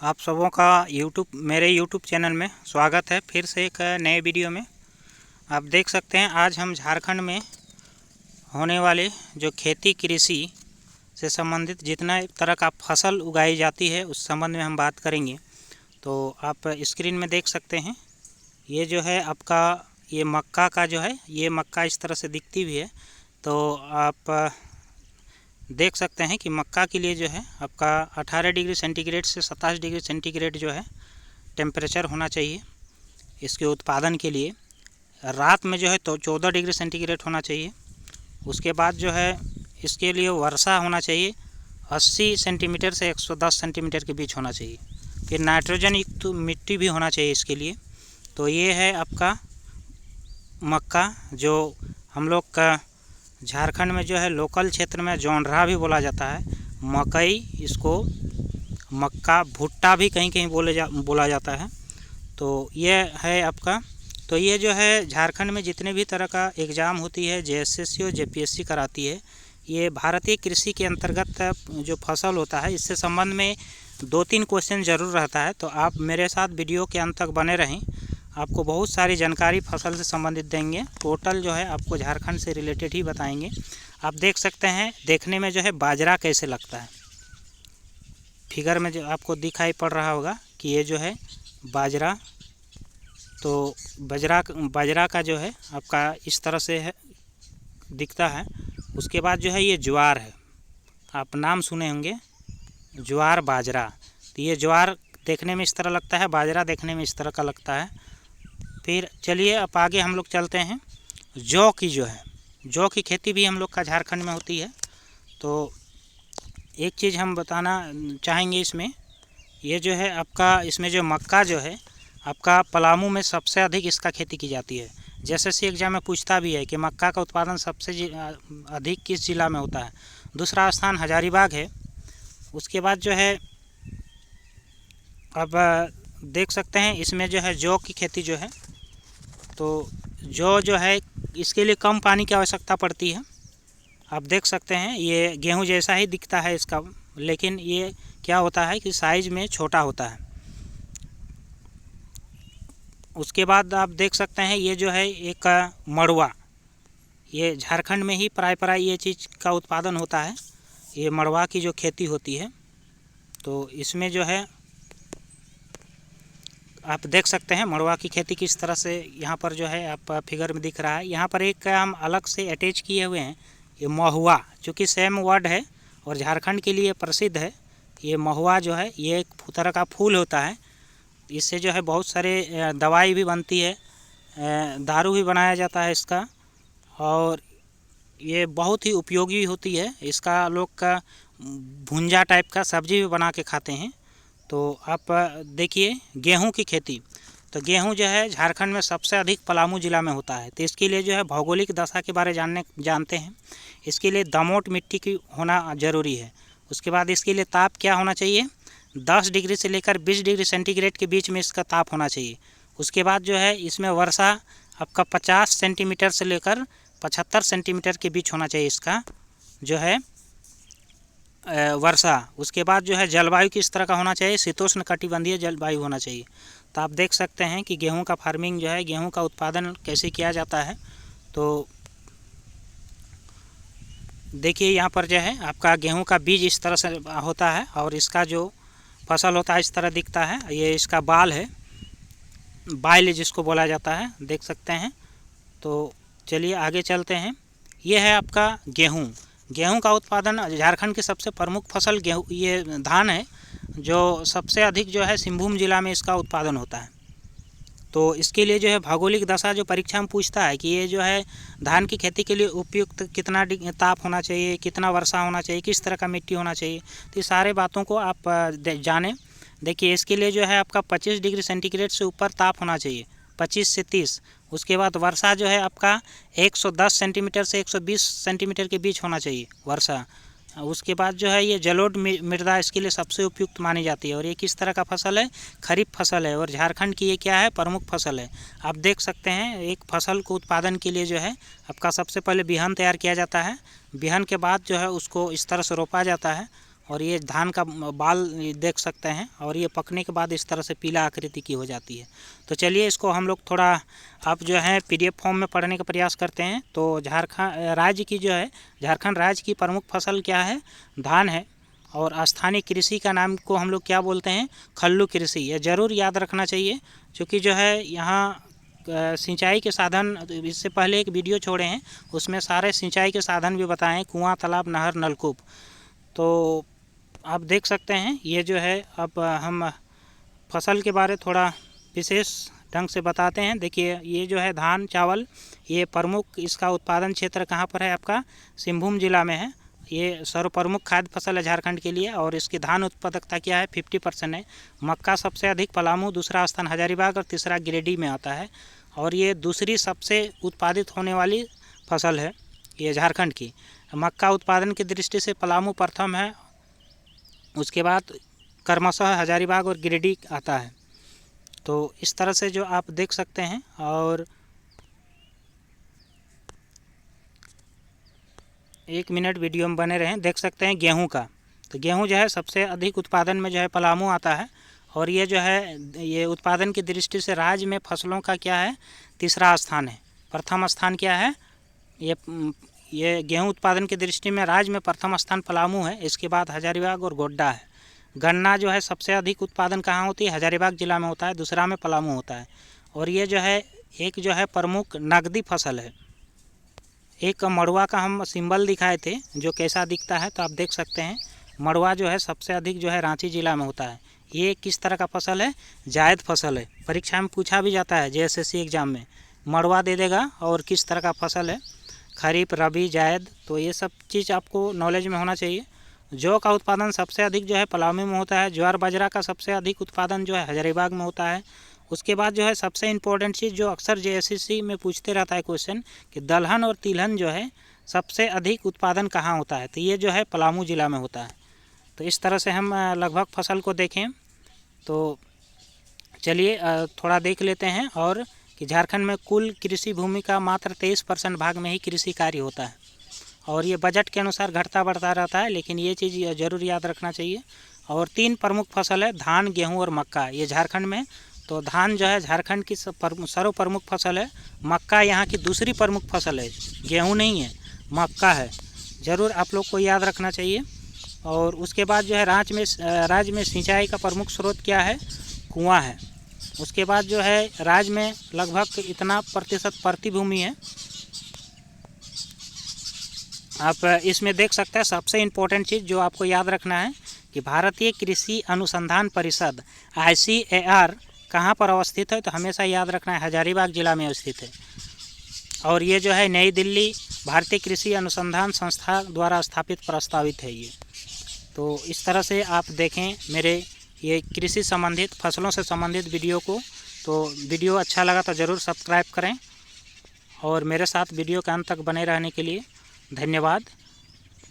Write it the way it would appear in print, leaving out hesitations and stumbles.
आप सबों का मेरे यूट्यूब चैनल में स्वागत है। फिर से एक नए वीडियो में आप देख सकते हैं। आज हम झारखंड में होने वाले जो खेती कृषि से संबंधित जितना तरह का फसल उगाई जाती है उस संबंध में हम बात करेंगे। तो आप स्क्रीन में देख सकते हैं, ये जो है आपका ये मक्का का जो है, ये मक्का इस तरह से दिखती भी है। तो आप देख सकते हैं कि मक्का के लिए जो है आपका 18 डिग्री सेंटीग्रेड से 27 डिग्री सेंटीग्रेड जो है टेम्परेचर होना चाहिए इसके उत्पादन के लिए। रात में जो है तो 14 डिग्री सेंटीग्रेड होना चाहिए। उसके बाद जो है इसके लिए वर्षा होना चाहिए 80 सेंटीमीटर से 110 सेंटीमीटर के बीच होना चाहिए। फिर नाइट्रोजन युक्त मिट्टी भी होना चाहिए इसके लिए। तो ये है आपका मक्का, जो हम लोग का झारखंड में जो है लोकल क्षेत्र में जोंधरा भी बोला जाता है। मकई, इसको मक्का, भुट्टा भी कहीं कहीं बोला जाता है। तो ये है आपका। तो ये जो है झारखंड में जितने भी तरह का एग्ज़ाम होती है, JSSC और JPSC कराती है, ये भारतीय कृषि के अंतर्गत जो फसल होता है इससे संबंध में 2-3 क्वेश्चन ज़रूर रहता है। तो आप मेरे साथ वीडियो के अंत तक बने रहें, आपको बहुत सारी जानकारी फसल से संबंधित देंगे। टोटल जो है आपको झारखंड से रिलेटेड ही बताएंगे। आप देख सकते हैं देखने में जो है बाजरा कैसे लगता है। फिगर में जो आपको दिखाई पड़ रहा होगा कि ये जो है बाजरा, तो बाजरा का जो है आपका इस तरह से है दिखता है। उसके बाद जो है ये ज्वार है, आप नाम सुने होंगे ज्वार, बाजरा। तो ये ज्वार देखने में इस तरह लगता है, बाजरा देखने में इस तरह का लगता है। फिर चलिए अब आगे हम लोग चलते हैं। जौ की जो है, जौ की खेती भी हम लोग का झारखंड में होती है। तो एक चीज़ हम बताना चाहेंगे इसमें, ये जो है आपका इसमें जो मक्का जो है आपका पलामू में सबसे अधिक इसका खेती की जाती है। JSSC एग्जाम में पूछता भी है कि मक्का का उत्पादन सबसे अधिक किस जिला में होता है। दूसरा स्थान हजारीबाग है। उसके बाद जो है अब देख सकते हैं इसमें जो है जौ की खेती जो है, तो जौ जो है इसके लिए कम पानी की आवश्यकता पड़ती है। आप देख सकते हैं ये गेहूं जैसा ही दिखता है इसका, लेकिन ये क्या होता है कि साइज़ में छोटा होता है। उसके बाद आप देख सकते हैं ये जो है एक मड़ुआ, ये झारखंड में ही प्राय ये चीज़ का उत्पादन होता है। ये मड़ुआ की जो खेती होती है, तो इसमें जो है आप देख सकते हैं मड़ुआ की खेती किस तरह से यहाँ पर जो है आप फिगर में दिख रहा है। यहाँ पर एक हम अलग से अटैच किए हुए हैं, ये महुआ, चूँकि सेम वर्ड है और झारखंड के लिए प्रसिद्ध है। ये महुआ जो है ये एक तरह का फूल होता है। इससे जो है बहुत सारे दवाई भी बनती है, दारू भी बनाया जाता है इसका, और ये बहुत ही उपयोगी होती है। इसका लोग का भुंजा टाइप का सब्जी भी बना के खाते हैं। तो आप देखिए गेहूं की खेती, तो गेहूं जो है झारखंड में सबसे अधिक पलामू जिला में होता है। तो इसके लिए जो है भौगोलिक दशा के बारे जानते हैं। इसके लिए दमोट मिट्टी की होना ज़रूरी है। उसके बाद इसके लिए ताप क्या होना चाहिए, 10 डिग्री से लेकर 20 डिग्री सेंटीग्रेड के बीच में इसका ताप होना चाहिए। उसके बाद जो है इसमें वर्षा आपका 50 सेंटीमीटर से लेकर 75 सेंटीमीटर के बीच होना चाहिए इसका जो है वर्षा। उसके बाद जो है जलवायु किस तरह का होना चाहिए, शीतोष्ण कटिबंधीय जलवायु होना चाहिए। तो आप देख सकते हैं कि गेहूं का फार्मिंग जो है, गेहूं का उत्पादन कैसे किया जाता है। तो देखिए यहाँ पर जो है आपका गेहूं का बीज इस तरह से होता है और इसका जो फसल होता है इस तरह दिखता है। ये इसका बाल है, बाइल जिसको बोला जाता है, देख सकते हैं। तो चलिए आगे चलते हैं। ये है आपका गेहूं। गेहूं का उत्पादन झारखंड की सबसे प्रमुख फसल गेहूं, ये धान है, जो सबसे अधिक जो है सिंहभूम जिला में इसका उत्पादन होता है। तो इसके लिए जो है भौगोलिक दशा जो परीक्षा में पूछता है कि ये जो है धान की खेती के लिए उपयुक्त कितना ताप होना चाहिए, कितना वर्षा होना चाहिए, किस तरह का मिट्टी होना चाहिए, तो ये सारे बातों को आप जानें। देखिए इसके लिए जो है आपका 25 डिग्री सेंटीग्रेड से ऊपर ताप होना चाहिए, 25 से 30। उसके बाद वर्षा जो है आपका 110 सेंटीमीटर से 120 सेंटीमीटर के बीच होना चाहिए वर्षा। उसके बाद जो है ये जलोढ़ मृदा इसके लिए सबसे उपयुक्त मानी जाती है। और ये किस तरह का फसल है, खरीफ फसल है, और झारखंड की ये क्या है, प्रमुख फसल है। आप देख सकते हैं एक फसल को उत्पादन के लिए जो है आपका सबसे पहले बिहन तैयार किया जाता है। बिहन के बाद जो है उसको इस तरह से रोपा जाता है और ये धान का बाल देख सकते हैं, और ये पकने के बाद इस तरह से पीला आकृति की हो जाती है। तो चलिए इसको हम लोग थोड़ा अब जो है PDF फॉर्म में पढ़ने का प्रयास करते हैं। तो झारखंड राज्य की जो है, झारखंड राज्य की प्रमुख फसल क्या है? धान है। और स्थानीय कृषि का नाम को हम लोग क्या बोलते हैं? खल्लू कृषि। ये ज़रूर याद रखना चाहिए, क्योंकि जो है यहाँ सिंचाई के साधन, इससे पहले एक वीडियो छोड़े हैं उसमें सारे सिंचाई के साधन भी बताएं, कुआं, तालाब, नहर, नलकूप। तो आप देख सकते हैं ये जो है, अब हम फसल के बारे थोड़ा विशेष ढंग से बताते हैं। देखिए ये जो है धान चावल, ये प्रमुख, इसका उत्पादन क्षेत्र कहाँ पर है? आपका सिंहभूम जिला में है। ये सर्वप्रमुख खाद्य फसल है झारखंड के लिए, और इसकी धान उत्पादकता क्या है? 50% है। मक्का सबसे अधिक पलामू, दूसरा स्थान हजारीबाग और तीसरा गिरिडीह में आता है। और ये दूसरी सबसे उत्पादित होने वाली फसल है ये झारखंड की। मक्का उत्पादन की दृष्टि से पलामू प्रथम है, उसके बाद क्रमशः हजारीबाग और गिरिडीह आता है। तो इस तरह से जो आप देख सकते हैं। और 1 मिनट वीडियो में बने रहें। देख सकते हैं गेहूं का, तो गेहूं जो है सबसे अधिक उत्पादन में जो है पलामू आता है। और ये जो है, ये उत्पादन की दृष्टि से राज्य में फसलों का क्या है? तीसरा स्थान है। प्रथम स्थान क्या है? ये गेहूं उत्पादन की दृष्टि में राज्य में प्रथम स्थान पलामू है, इसके बाद हजारीबाग और गोड्डा है। गन्ना जो है सबसे अधिक उत्पादन कहाँ होती है? हजारीबाग जिला में होता है, दूसरा में पलामू होता है। और ये जो है एक जो है प्रमुख नकदी फसल है। एक मड़ुआ का हम सिंबल दिखाए थे जो कैसा दिखता है, तो आप देख सकते हैं मड़ुआ जो है सबसे अधिक जो है रांची जिला में होता है। ये किस तरह का फसल है? जायद फसल है। परीक्षा में पूछा भी जाता है JSSC एग्ज़ाम में, मड़ुआ दे देगा और किस तरह का फसल है, खरीफ, रबी, जायद। तो ये सब चीज़ आपको नॉलेज में होना चाहिए। जौ का उत्पादन सबसे अधिक जो है पलामू में होता है। ज्वार बाजरा का सबसे अधिक उत्पादन जो है हजारीबाग में होता है। उसके बाद जो है सबसे इम्पोर्टेंट चीज़ जो अक्सर JSSC में पूछते रहता है क्वेश्चन, कि दलहन और तिलहन जो है सबसे अधिक उत्पादन कहाँ होता है? तो ये जो है पलामू जिला में होता है। तो इस तरह से हम लगभग फसल को देखें। तो चलिए थोड़ा देख लेते हैं, और कि झारखंड में कुल कृषि भूमि का मात्र 23% भाग में ही कृषि कार्य होता है। और ये बजट के अनुसार घटता बढ़ता रहता है, लेकिन ये चीज़ ज़रूर याद रखना चाहिए। और 3 प्रमुख फसल है, धान, गेहूं और मक्का, ये झारखंड में। तो धान जो है झारखंड की सर्व प्रमुख फसल है। मक्का यहाँ की दूसरी प्रमुख फसल है, गेहूं नहीं है, मक्का है। ज़रूर आप लोग को याद रखना चाहिए। और उसके बाद जो है राज्य में सिंचाई का प्रमुख स्रोत क्या है? कुआँ है। उसके बाद जो है राज्य में लगभग इतना प्रतिशत परती भूमि है। आप इसमें देख सकते हैं सबसे इम्पोर्टेंट चीज़ जो आपको याद रखना है कि भारतीय कृषि अनुसंधान परिषद ICAR कहाँ पर अवस्थित है? तो हमेशा याद रखना है हजारीबाग जिला में स्थित है। और ये जो है नई दिल्ली भारतीय कृषि अनुसंधान संस्था द्वारा स्थापित प्रस्तावित है ये। तो इस तरह से आप देखें मेरे ये कृषि संबंधित, फसलों से संबंधित वीडियो को। तो वीडियो अच्छा लगा तो ज़रूर सब्सक्राइब करें, और मेरे साथ वीडियो के अंत तक बने रहने के लिए धन्यवाद।